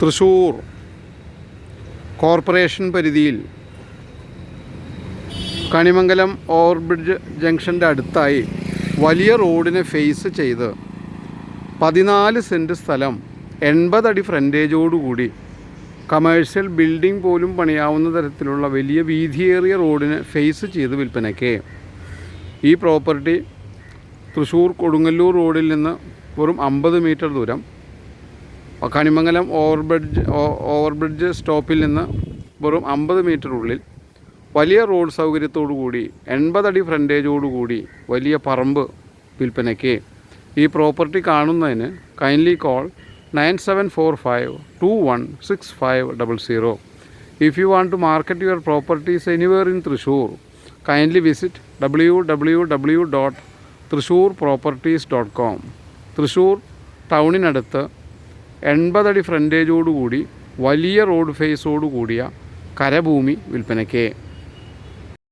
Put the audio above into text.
Thrissur corporation പരിധിയിൽ Kanimangalam overbridge ജംഗ്ഷൻ്റെ അടുത്തായി വലിയ റോഡിനെ ഫേസ് ചെയ്ത് 14 സെൻറ്റ് സ്ഥലം 80 അടി ഫ്രണ്ടേജോടുകൂടി കമേഴ്ഷ്യൽ ബിൽഡിംഗ് പോലും പണിയാവുന്ന തരത്തിലുള്ള വലിയ വീതിയേറിയ റോഡിനെ ഫേസ് ചെയ്ത് വിൽപ്പനയ്ക്ക്. ഈ പ്രോപ്പർട്ടി തൃശ്ശൂർ കൊടുങ്ങല്ലൂർ റോഡിൽ നിന്ന് വെറും 50 മീറ്റർ ദൂരം, കണിമംഗലം ഓവർബ്രിഡ്ജ് സ്റ്റോപ്പിൽ നിന്ന് വെറും 50 മീറ്റർ ഉള്ളിൽ വലിയ റോഡ് സൗകര്യത്തോടു കൂടി 80 അടി ഫ്രണ്ടേജോടുകൂടി വലിയ പറമ്പ് വിൽപ്പനയ്ക്ക്. ഈ പ്രോപ്പർട്ടി കാണുന്നതിന് kindly call 9745216500. If you want to market your properties anywhere in Thrissur, kindly visit www.thrissurproperties.com. Thrissur ടൗണിനടുത്ത് 80 അടി ഫ്രണ്ടേജോടുകൂടി വലിയ റോഡ് ഫേസോടു കൂടിയ കരഭൂമി വിൽപ്പനയ്ക്ക്.